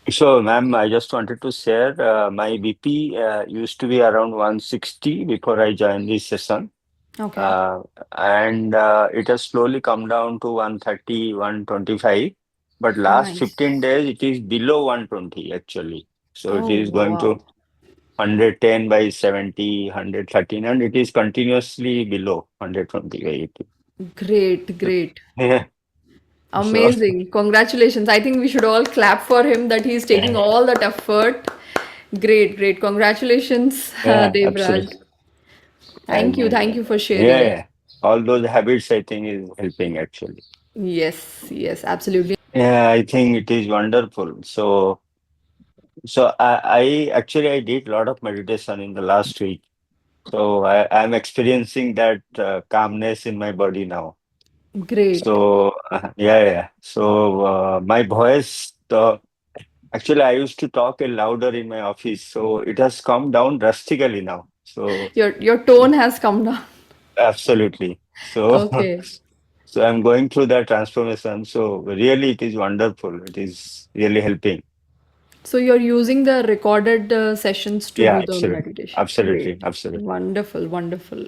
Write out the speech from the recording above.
So, ma'am, I just wanted to share my BP used to be around 160 before I joined this session. Okay. Uh, and it has slowly come down to 130, 125. But last Nice. 15 days, it is below 120 actually. So it Oh, is going to wow. 110 by 70, 113, and it is continuously below 120 by 80. Great, great. Yeah. So, Amazing. Congratulations. I think we should all clap for him that he's taking yeah, all that effort. Great, great. Congratulations, yeah, Devraj. absolutely. Thank you. And Thank you for yeah, sharing. yeah, all those habits I think is helping actually. Yes, yes, absolutely. Yeah, I think it is wonderful. So I did a lot of meditation in the last week. So I'm experiencing that calmness in my body now. Great. So yeah, yeah. So my voice, actually, I used to talk a louder in my office. So it has come down drastically now. So Your tone has come down. absolutely. So Okay. so I'm going through that transformation. So really, it is wonderful. It is really helping. So you're using the recorded sessions to Yeah, do the absolutely, meditation. absolutely, Great. absolutely. Wonderful, wonderful.